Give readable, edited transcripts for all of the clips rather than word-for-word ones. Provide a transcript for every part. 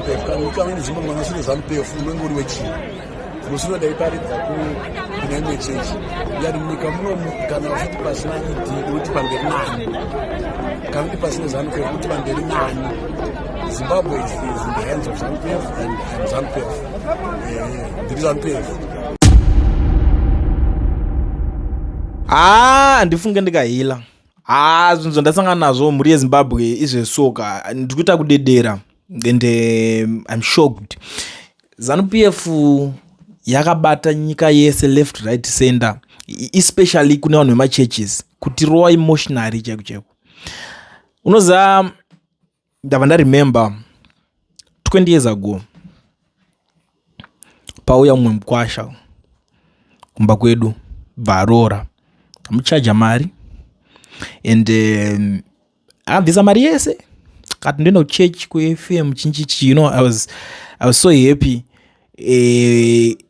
ZanuPF kana nyika ine Zimbabwe ngasuri ZanuPF unenge uri wechi musoro dai paridza kuna imwe chechi yari nyika muno kana kuti pasina idhi kuti pamberi nani kana kuti pasina ZanuPF kuti pamberi nani. Zimbabwe is in the hands of ZanuPF and ZanuPF. There is ZanuPF. Ndifunge ndikahila. Zvinhu ndasangana nazvo mhuri yeZimbabwe izvesoka ndikuita kudedera and I'm shocked. ZanuPF yakabata nyika yese left right center, especially kune vanhu vemachurches kuti rova emotionary cheko. Unoziva ndabva ndaremember 20 years ago pauya mumwe mukwasha kumba kwedu bvarora amuchaja mari and abvisa mari yese kati ndoenda kuchurch kuAFM chinchichi. You know, I was so happy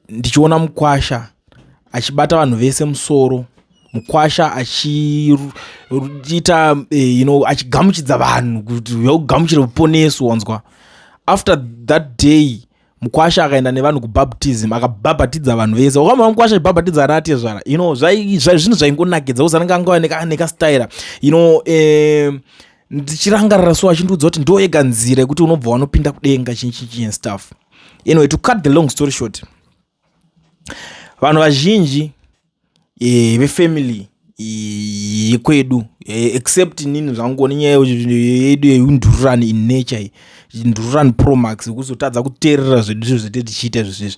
ndichiona mukwasha achibata vanhu vese musoro, mukwasha achiita achigamuchidza vanhu kuti ugamuchire uponeso wanzwa. After that day mukwasha akaenda nevanhu kubaptism akabhabhatidza vanhu vese. Wakamba mukwasha achibhabhatidza rati zvara, zvinhu zvaingonakidza uzananga anga nekastaira, ndichirangarira so achindudza kuti ndo yega nzira yekuti unobva wanopinda kudenga chinchichi and stuff. Anyway, to cut the long story short, vanhu vazhinji vefamily yekwedu except nini zvangoni nyaya yedu yeundururani in nature, ndururani pro max kuzotadza kuteerera zvedu zvete tichiita zvezvezvi.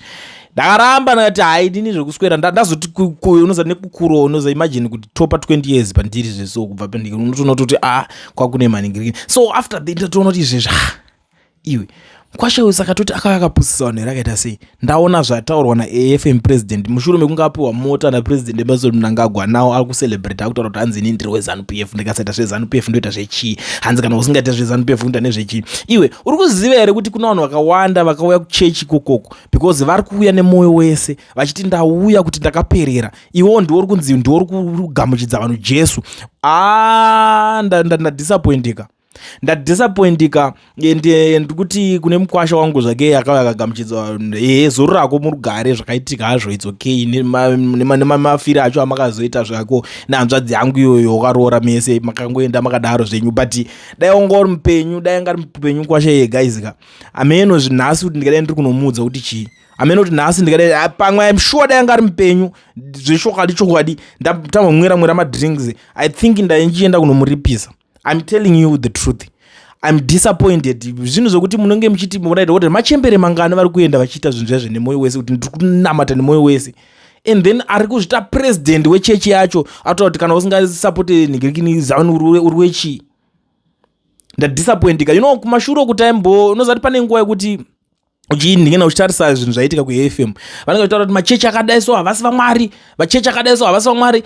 Ndakaramba ndakati hai dini zvekuswera ndazoti unoza nekukuro unoza imagine kuti topa 20 years pandiri zveso kubva pandiki unotoona kuti kwakune maningiriki. So after that ndatoona kuti izvezvi iwe mukwasha usakatoti akapusisa vanhu rakaita sei. Ndaona zvataurwa naAFM president mushure mekunge apiwa mota napresident Emerson Mnangagwa, nawo ari kucelebrate akutaura kuti hanzi ini ndiri weZanuPF ndikasaita zveZanuPF ndoita zvechi, hanzi kana usingaita zveZanuPF unoita nezvechi. Iwe uri kuziva here kuti kuna vanhu vakawanda vakauya kuchechi kokoko because vari kuuya nemoyo wese vachiti ndauya kuti ndakaperera. Iwo ndiwo kunzi ndiwo kugamuchidza vanhu Jesu. Ndadisappointika ndikuti kune mukwasha wangu zvake akauya akagamuchidza zoro rako murugare zvakaitika hazvo, it's okay, nemafiri acho amakazoita zvako nehanzvadzi yangu iyoyo wakaroora mese makangoenda makadaro zvenyu. But dai wanga uri mupenyu, dai anga ri mupenyu mukwasha yega izika ameno zvinhasi kuti ndikadai ndiri kunomuudza kuti chii, ameno kuti nhasi ndikadai pamwe I'm sure dai anga ari mupenyu zvechokwadi ndamamwira madrinks I think ndainchienda kunomuripisa. I'm telling you the truth. I'm disappointed. Zvinhu zvokuti munenge muchiti munaita kuti machembere mangana vari kuenda vachiita zvinhu zvazvo nemoyo wese kuti ndiri kunamata nemoyo wese. And then ari kuzvita president wechechi yacho ataura kuti kana usingasapote nigirikini zanu uri wechi. Ndadisappointika. Kumashure kuti unozati pane nguva yekuti ndingena uchitarisa zvinhu zvaitika kuAFM vanenge vachitaura kuti machechi akadai so havasi vamwari, vachechi akadai so havasi vamwari.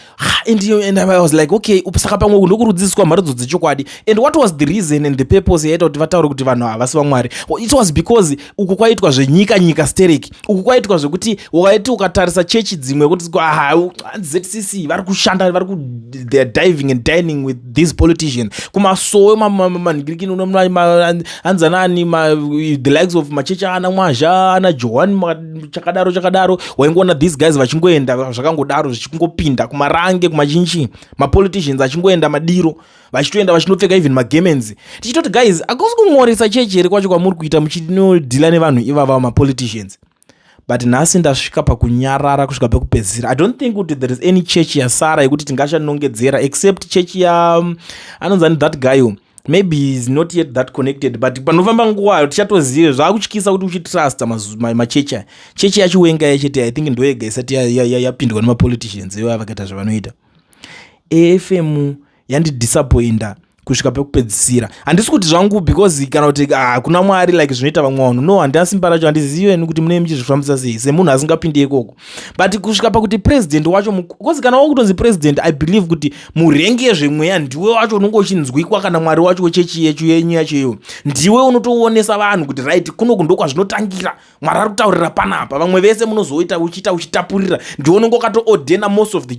And I was like, okay, saka pamwe ndokurudziswa mharidzo dzechokwadi. And what was the reason and the purpose yaita kuti vataure kuti vanhu havasi vamwari? It was because uku kwaitwa zvenyika stereki, uku kwaitwa zvekuti wakaiti ukatarisa chechi dzimwe kuti ZCC vari kushanda, they are diving and dining with these politicians. Kumasowe manigirikini anzanani the likes of machechi ana Mwazha ana Johan chakadaro waingoona these guys vachingoenda zvakangodaro zvichingopinda kumarange kumachinchi, mapoliticians achingoenda madiro vachitoenda vachinopfeka even magemens. Tichitoti guys akusi kumoresa chechi here kwacho kwamuri kuita muchinodhila nevanhu ivava mapoliticians. But nhasi ndasvika pakunyarara kusvika pekupedzisira. I don't think kuti there is any church yasara yekuti tingashanongedzera except church ya anonzani that guy maybe he's not yet that connected, but panofamba nguva tichatoziva zvakutyisa kuti uchitrust machechi. Chechi yacho wenga yachete I think ndo yega isati yapindwa nemapoliticians ivo vakaita zvavanoita. AFM yandidisappointa kusvika pekupedzisira. Handisi kuti zvangu because kana kuti kuna mwari like zvinoita vamwe vanhu, no, handasimba racho handizivi kuti mune muchizvifambisa sei semunhu asingapindi ikoko. But kusvika pakuti president wacho because kana wakutonzi president I believe kuti murengi yezvemweya ndiwe wacho unonge uchinzwikwa kana mwari wacho wechechi yechu yenyu yacho iyo ndiwe unotoonesa vanhu kuti right kunoku ndokwazvinotangira, mwari ari kutaurira panapa, vamwe vese munozoita uchitapurira. Ndiwe unonge wakatoordena most of the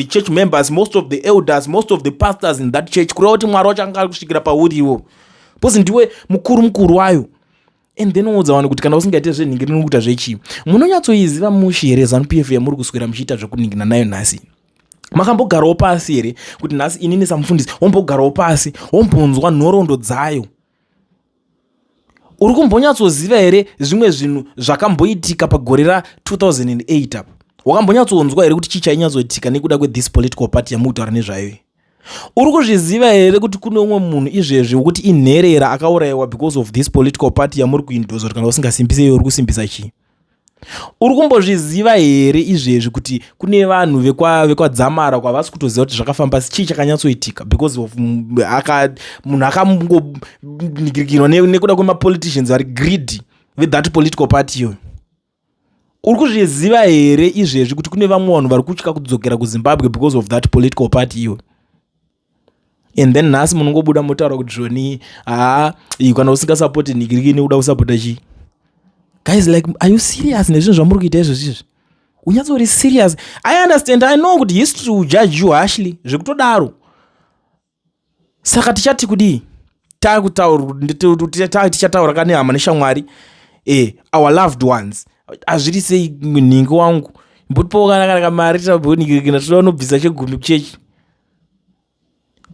church members, most of the elders, most of the pastors in that church kureva kuti mwari wacho anga ari kusvikira pauri iwo. Because ndiwe mukuru wayo. and then uudza vanhu kuti kana usingaite zvenhingiriro nokuita zvechii. Munonyatsoiziva mushi here ZANUPF yamuri kuswera muchiita zvekuningina nayo nhasi? Makambogarawo pasi here kuti nhasi inini samufundisi wombogarawo pasi wombonzwa nhoroondo dzayo? Uri kumbonyatsoziva here zvimwe zvinhu zvakamboitika pagore ra2008 apa? Wakambonyatsonzwa here kuti chii chainyatsoitika nekuda kwethis political party yamukutaura nezvayo? Uri kuzviziva here kuti kune umwe munhu izvezvi wekuti inherera akaurayiwa because of this political party yamuri kuindoza? Kana usingasimbise iyo uri kusimbisa chii? Uri kumbozviziva here izvezvi kuti kune vanhu vekwadzamara kwavasi kutoziva kuti zvakafamba chii chakanyatsoitika because of munhu akambonigirikirwa nekuda kwemapoliticians vari greedy vethat political party iyoyo? Uri kuzviziva here izvezvi kuti kune vamwe vanhu vari kutya kudzokera kuZimbabwe because of that political party iyoyo? And then nhasi munongobuda motaura kuti zvoni kana usingasapoti nigiriki nekuda kusapota chii? Guys, like, are you serious nezvinhu zvamuri kuita izvozvizvi? Unyatsori serious? I understand, I know kuti history will judge you harshly zvekutodaro. Saka tichati kudii? Tichataura kane hama neshamwari, our loved ones. Hazviri sei nhingi wangu mbotipawo kana mari tabonigirikina toda unobvisa chegumi kuchechi,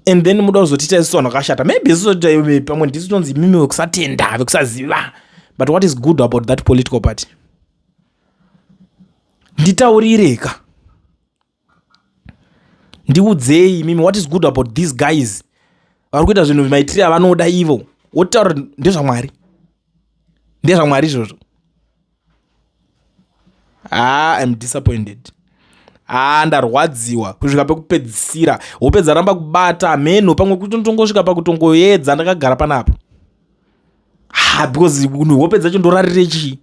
and then muda kuzotita isusu vanhu vakashata. Maybe isusu pamwe ndisu tonzi mimi vekusatenda vekusaziva. But what is good about that political party? Nditaurireka, ndiudzei mimi what is good about these guys vari kuita zvinhu maitiro avanoda ivo. Wotaura ndezvamwari, ndezvamwari izvozvo. I'm disappointed. Ndarwadziwa kusvika pekupedzisira. Wopedza ramba kubata meno pamwe kuti ndongosvika pakutongoedza ndakagara panapa. Because wopedza cho ndorarire chii?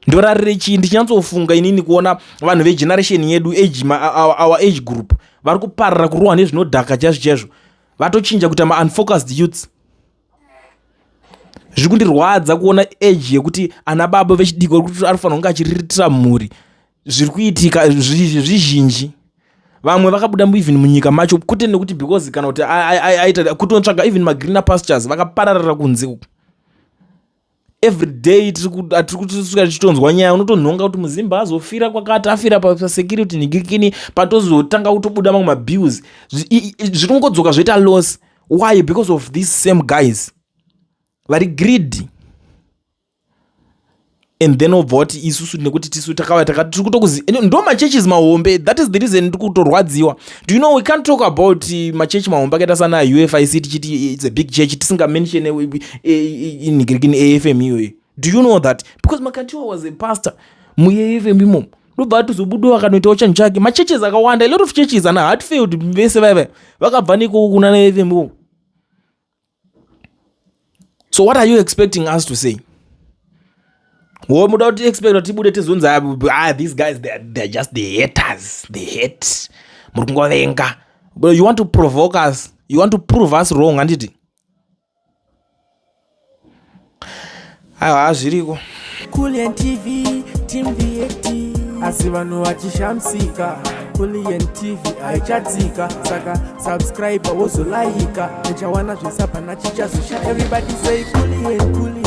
Ndorarire chii? Ndichinatsofunga inini kuona vanhu vegeneration yedu, our age group, vari kuparara kurohwa nezvinodhaka chazvo vatochinja kuita ma-unfocused youths. Zviri kundirwadza kuona age yekuti ana baba vechidiko kuti arifanira kunge achiriritira mhuri zviri kuitika zvizhinji. Vamwe vakabuda even munyika macho kuti nekuti because kana kuti aita kutotsvaga even magreener pastures vakapararira kunze uku. Every day tirikusuka tichitonzwa nyaya, unotonhonga kuti muzimba azofira kwakati, afira pasecurity nigikini, patozotanga kutobuda mamwe mabills. Zvitongodzoka zvoita loss. Why? Because of these same guys vari greedy. And then obva kuti isusu nekuti tisu tiri kutokuzi ndo machurches mahombe. That is the reason ndiri kutorwadziwa. Do you know we can't talk about machurch mahombe akaita sana UFIC tichiti it's a big church tisinga mention in AFM iyoyo. Do you know that? Because Makatiwa was a pastor mu AFM imomo. Ndobva atizobudawo akanoitawo changu chake. Machurches akawanda, a lot of churches ana Hartfield vese vaiva vakabva niko kuna AFM iwowo. So what are you expecting us to say? Muda kuti expect kuti tibude tizonza these guys they're just the haters. They hate. Muri kungovenga. But you want to provoke us. You want to prove us wrong, handiti? Zviriko. Kulian TV, Team VAT. Asi vanhu vachishamsika. Kulian TV haichatsika. Saka subscribe wozolaika. Nechawana zvesapa nachichazosha. Everybody say Kulian.